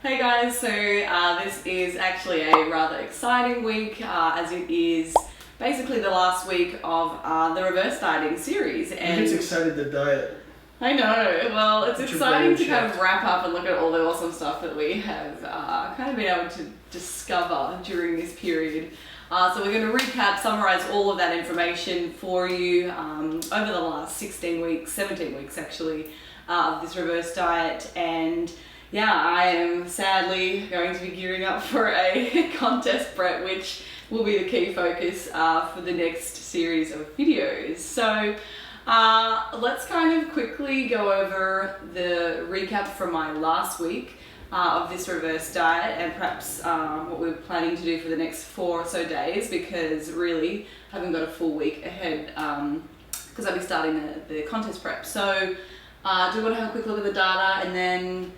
Hey guys, so this is actually a rather exciting week as it is basically the last week of the reverse dieting series. And it's excited to diet. I know, well it's exciting to kind of wrap up and look at all the awesome stuff that we have kind of been able to discover during this period. So we're going to recap, summarize all of that information for you over the last 16 weeks, 17 weeks actually, of this reverse diet. And yeah, I am sadly going to be gearing up for a contest prep, which will be the key focus for the next series of videos. So let's kind of quickly go over the recap from my last week of this reverse diet, and perhaps what we're planning to do for the next 4 or so days, because really haven't got a full week ahead because I'll be starting the contest prep. So do we want to have a quick look at the data and then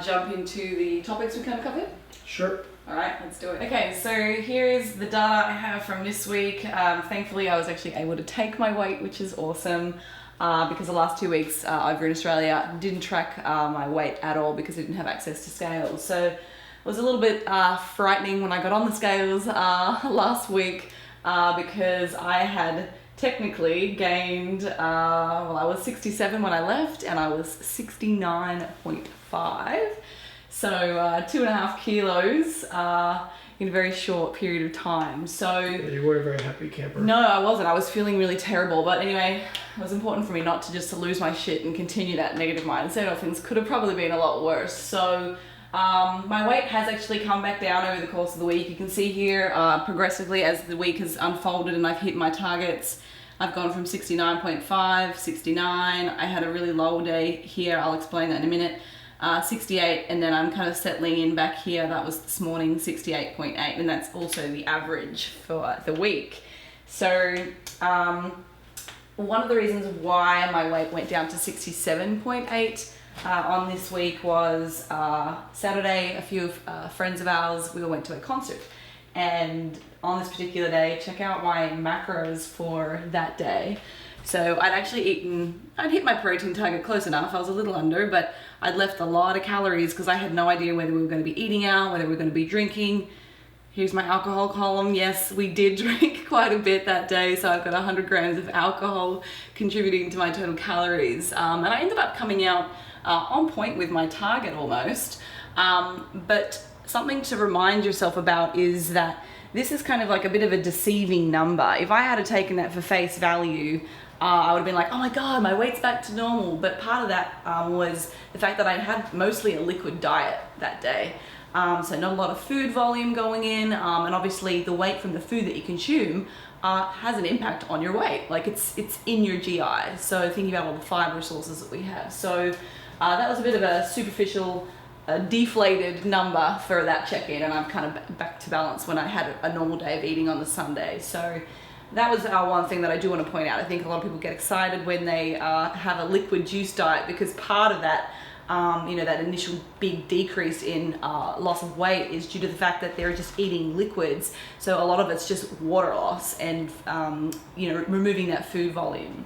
jump into the topics we kind of covered? Sure. Alright, let's do it. Okay, so here is the data I have from this week. Thankfully I was actually able to take my weight, which is awesome, because the last 2 weeks over in Australia didn't track my weight at all because I didn't have access to scales. So it was a little bit frightening when I got on the scales last week because I had technically gained, well, I was 67 when I left and I was 69.5. So 2.5 kilos in a very short period of time. So you weren't a very happy camper. No, I wasn't. I was feeling really terrible. But anyway, it was important for me not to just to lose my shit and continue that negative mindset, or things could have probably been a lot worse. So my weight has actually come back down over the course of the week. You can see here progressively as the week has unfolded and I've hit my targets. I've gone from 69.5, 69. I had a really low day here. I'll explain that in a minute. 68, and then I'm kind of settling in back here. That was this morning, 68.8, and that's also the average for the week. So one of the reasons why my weight went down to 67.8 on this week was Saturday, a few friends of ours, we all went to a concert. And on this particular day, check out my macros for that day. So I'd hit my protein target close enough. I was a little under, but I'd left a lot of calories because I had no idea whether we were going to be eating out, whether we were going to be drinking. Here's my alcohol column. Yes, we did drink quite a bit that day. So I've got 100 grams of alcohol contributing to my total calories. And I ended up coming out on point with my target almost. But something to remind yourself about is that this is kind of like a bit of a deceiving number. If I had taken that for face value, I would have been like, oh my God, my weight's back to normal. But part of that was the fact that I had mostly a liquid diet that day. So not a lot of food volume going in. And obviously the weight from the food that you consume has an impact on your weight. Like it's in your GI. So thinking about all the fiber sources that we have. So that was a bit of a superficial, deflated number for that check-in. And I'm kind of back to balance when I had a normal day of eating on the Sunday. So that was one thing that I do want to point out. I think a lot of people get excited when they have a liquid juice diet, because part of that, that initial big decrease in loss of weight is due to the fact that they're just eating liquids. So a lot of it's just water loss and, removing that food volume.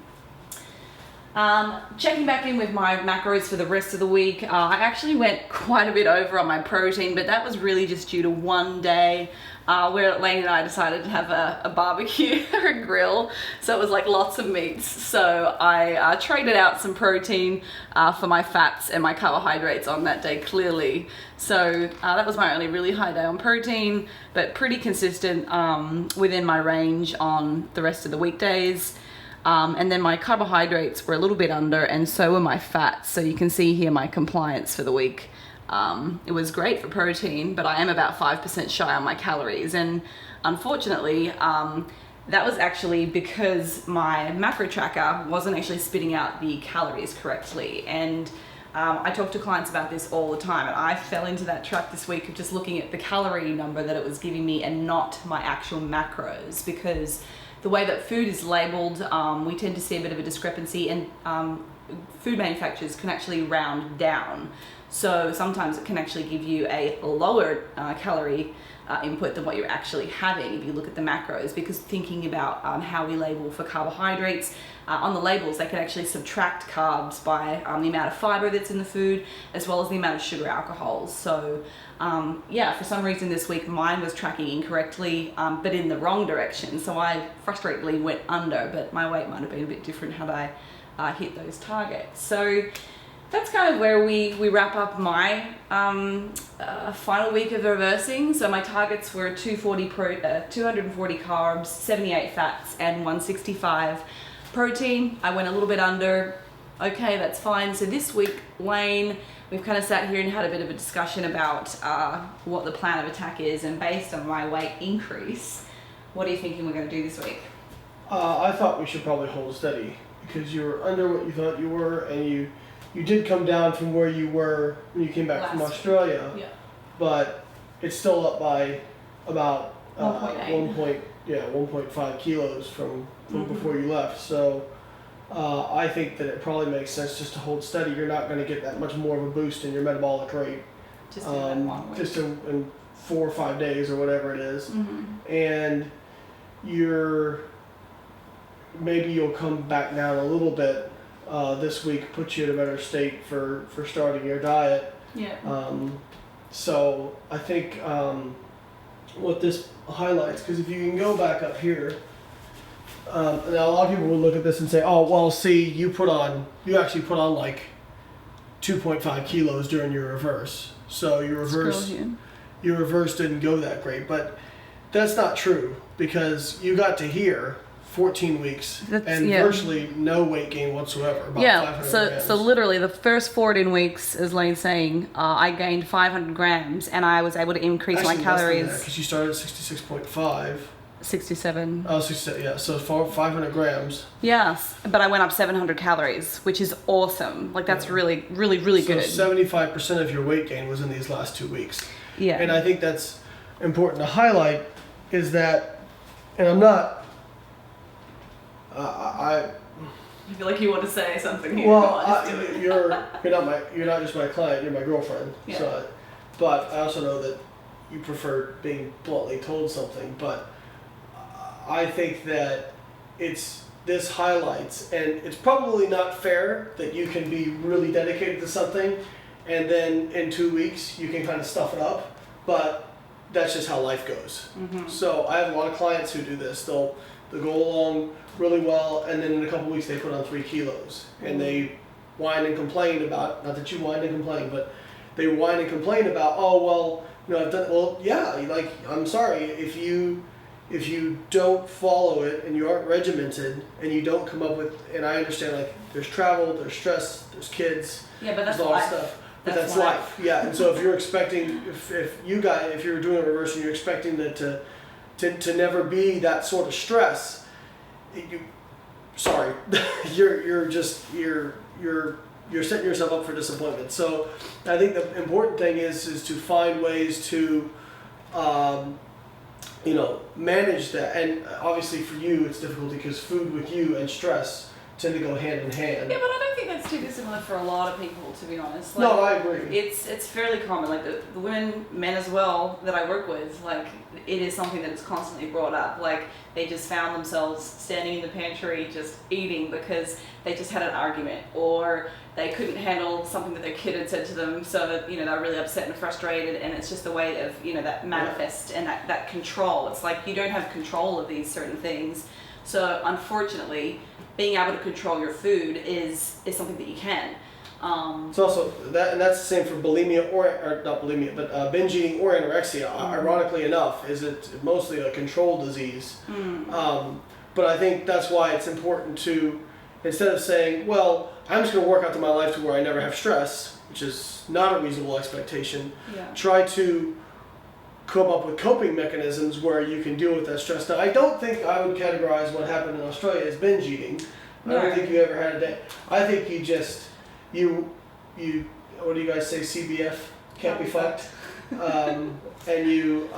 Checking back in with my macros for the rest of the week, I actually went quite a bit over on my protein, but that was really just due to one day where Lainey and I decided to have a barbecue or a grill. So it was like lots of meats. So I traded out some protein for my fats and my carbohydrates on that day clearly. So that was my only really high day on protein, but pretty consistent within my range on the rest of the weekdays. And then my carbohydrates were a little bit under, and so were my fats. So you can see here my compliance for the week. It was great for protein, but I am about 5% shy on my calories. And unfortunately, that was actually because my macro tracker wasn't actually spitting out the calories correctly. And I talk to clients about this all the time, and I fell into that trap this week of just looking at the calorie number that it was giving me and not my actual macros, because the way that food is labeled, we tend to see a bit of a discrepancy, and food manufacturers can actually round down. So sometimes it can actually give you a lower calorie input than what you're actually having if you look at the macros, because thinking about how we label for carbohydrates, on the labels they can actually subtract carbs by the amount of fiber that's in the food as well as the amount of sugar alcohols. So for some reason this week mine was tracking incorrectly, but in the wrong direction, so I frustratingly went under, but my weight might have been a bit different had I hit those targets. So that's kind of where we wrap up my final week of reversing. So my targets were 240 carbs, 78 fats, and 165 protein. I went a little bit under. Okay, that's fine. So this week, Wayne, we've kind of sat here and had a bit of a discussion about what the plan of attack is, and based on my weight increase, what are you thinking we're going to do this week? I thought we should probably hold steady because you were under what you thought you were, and you did come down from where you were when you came back from Australia. Yeah. But it's still up by about 1.8. 1.5 kilos from before you left. So I think that it probably makes sense just to hold steady. You're not going to get that much more of a boost in your metabolic rate Just in that 1 week. just in 4 or 5 days or whatever it is. And maybe you'll come back down a little bit this week, put you in a better state for starting your diet. Yeah. So I think what this highlights, because if you can go back up here, now a lot of people will look at this and say, oh, well, see, you actually put on like 2.5 kilos during your reverse. So your reverse didn't go that great, but that's not true, because you got to here 14 weeks virtually no weight gain whatsoever. About 500 grams. So literally the first 14 weeks, as Lane's saying, I gained 500 grams and I was able to increase my calories. Because you started at 66.5. 67. Oh, 67, yeah. So 500 grams. Yes, but I went up 700 calories, which is awesome. Like that's really, really, really good. So 75% of your weight gain was in these last 2 weeks. Yeah. And I think that's important to highlight, is that, and I'm not. I feel like you want to say something here. Well, you're not just my client. You're my girlfriend. Yeah. So, but I also know that you prefer being bluntly told something. But I think that this highlights, and it's probably not fair that you can be really dedicated to something, and then in 2 weeks you can kind of stuff it up. But that's just how life goes. So I have a lot of clients who do this. They'll go along really well, and then in a couple of weeks they put on 3 kilos, and they whine and complain about, not that you whine and complain, but they whine and complain about, oh, well, I've done, well, yeah, like, I'm sorry, if you don't follow it and you aren't regimented and you don't come up with, and I understand, like, there's travel, there's stress, there's kids, yeah, but that's there's all that stuff. But that's life. Yeah, and so if you're expecting, if you're doing a reverse and you're expecting that to never be that sort of stress, you're setting yourself up for disappointment. So I think the important thing is to find ways to manage that. And obviously for you it's difficult because food with you and stress tend to go hand in hand. Yeah, but I don't think that's too dissimilar for a lot of people, to be honest. Like, no, I agree. It's fairly common. Like the women, men as well, that I work with, like it is something that is constantly brought up. Like they just found themselves standing in the pantry just eating because they just had an argument, or they couldn't handle something that their kid had said to them, so that they're really upset and frustrated, and it's just a way of that manifest and that control. It's like you don't have control of these certain things. So unfortunately, being able to control your food is something that you can. It's also that, and that's the same for bulimia or not bulimia, but binge eating or anorexia. Ironically enough, is it mostly a control disease. But I think that's why it's important to, instead of saying, well, I'm just going to work out to my life to where I never have stress, which is not a reasonable expectation. Try to come up with coping mechanisms where you can deal with that stress. Now, I don't think I would categorize what happened in Australia as binge eating. I don't think you ever had a day. I think you just, you what do you guys say, CBF, can't be fucked, and you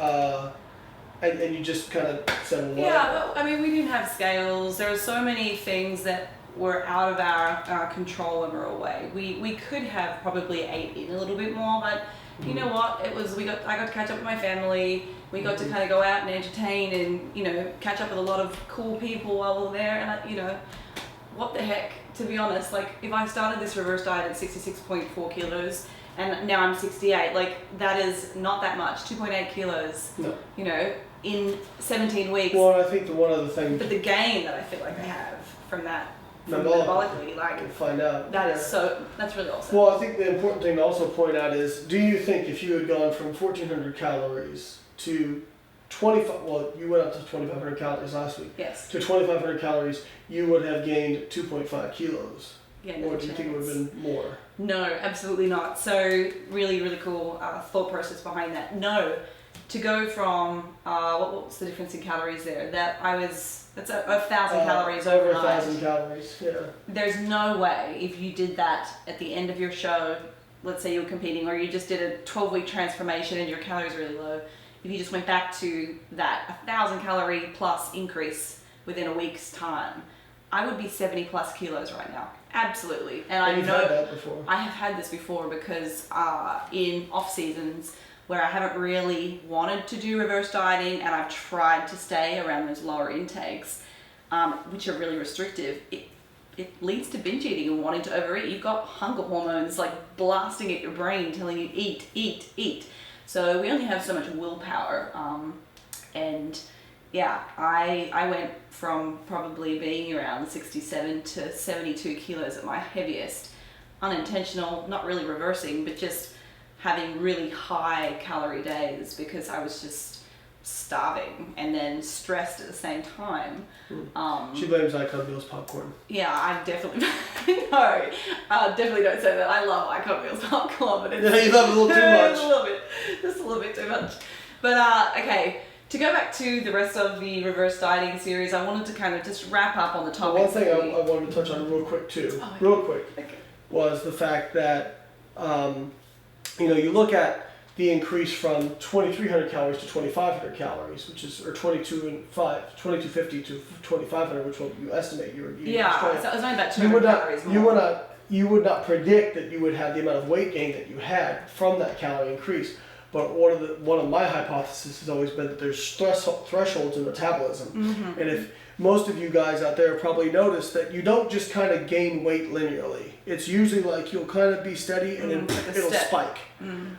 just kind of said, well, yeah, I mean, we didn't have scales. There are so many things that were out of our control when we were away. We could have probably ate in a little bit more, but you know what? I got to catch up with my family. We got to kind of go out and entertain and, catch up with a lot of cool people while we were there. And, what the heck, to be honest, like if I started this reverse diet at 66.4 kilos and now I'm 68, like that is not that much, 2.8 kilos, No. In 17 weeks. Well, I think one other thing. But the gain that I feel like I have from that, Metabolically, like we'll find out. that's really awesome. Well, I think the important thing to also point out is, do you think if you had gone from 1,400 calories to 25, well, you went up to 2,500 calories last week. Yes. To 2,500 calories, you would have gained 2.5 kilos. Yeah, or do you think it would have been more? No, absolutely not. So really, really cool thought process behind that. No, to go from what's the difference in calories there? That's 1,000 calories over overnight. 1,000 calories. Yeah. There's no way if you did that at the end of your show. Let's say you were competing, or you just did a 12-week transformation and your calories are really low. If you just went back to that 1,000 calorie plus increase within a week's time, I would be 70 plus kilos right now. Absolutely. And you've had that before. I have had this before because in off seasons where I haven't really wanted to do reverse dieting and I've tried to stay around those lower intakes, which are really restrictive, it leads to binge eating and wanting to overeat. You've got hunger hormones like blasting at your brain telling you eat, eat, eat. So we only have so much willpower, and yeah, I went from probably being around 67 to 72 kilos at my heaviest, unintentional, not really reversing, but just having really high calorie days because I was just starving and then stressed at the same time. She blames Icon Meals popcorn. Yeah, I definitely definitely don't say that. I love Icon Meals popcorn, but Yeah, you love it a little too much. just a little bit too much. But okay, to go back to the rest of the reverse dieting series, I wanted to kind of just wrap up on the topic. One thing I wanted to touch on real quick too, was the fact that you look at the increase from 2,300 calories to 2,500 calories, which is, or 2,250 to 2,500, which will you estimate you were eating. Yeah, so it was only about 200 calories more. You would not predict that you would have the amount of weight gain that you had from that calorie increase. But one of my hypotheses has always been that there's thresholds in metabolism. Mm-hmm. And if most of you guys out there probably noticed that you don't just kind of gain weight linearly. It's usually like you'll kind of be steady and then it'll spike. And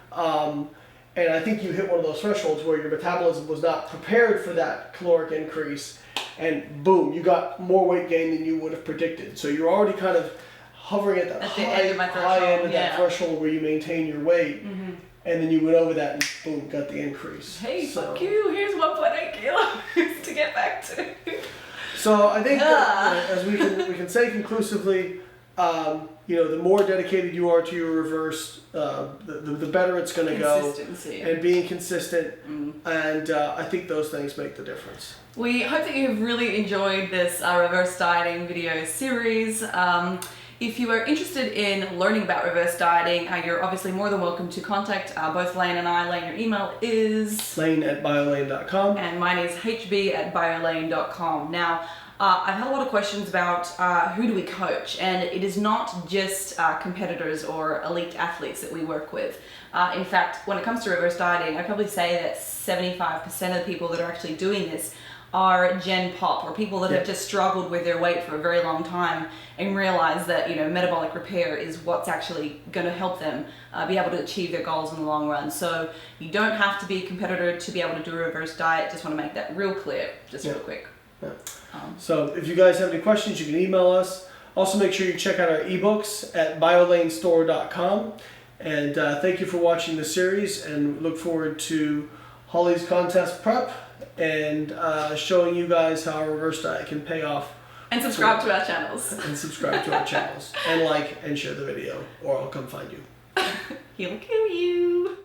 I think you hit one of those thresholds where your metabolism was not prepared for that caloric increase, and boom, you got more weight gain than you would have predicted. So you're already kind of hovering at that high end of that threshold where you maintain your weight. Mm-hmm. And then you went over that and boom, got the increase. Hey, fuck you, here's 1.8 kilos to get back to. So I think that, as we can say conclusively, the more dedicated you are to your reverse, the better it's going to go. Consistency. And being consistent. And I think those things make the difference. We hope that you've really enjoyed this reverse dieting video series. If you are interested in learning about reverse dieting, you're obviously more than welcome to contact both Lane and I. Lane, your email is lane@biolane.com and mine is hb@biolane.com. Now, I've had a lot of questions about who do we coach, and it is not just competitors or elite athletes that we work with. In fact, when it comes to reverse dieting, I'd probably say that 75% of the people that are actually doing this are Gen Pop, or people that have just struggled with their weight for a very long time and realize that metabolic repair is what's actually going to help them be able to achieve their goals in the long run. So you don't have to be a competitor to be able to do a reverse diet. Just want to make that real clear, real quick. Yeah. So if you guys have any questions, you can email us. Also make sure you check out our ebooks at biolanestore.com. And thank you for watching the series, and look forward to Holly's contest prep and showing you guys how a reverse diet can pay off. And subscribe to our channels. And subscribe to our channels. And like and share the video, or I'll come find you. He'll kill you.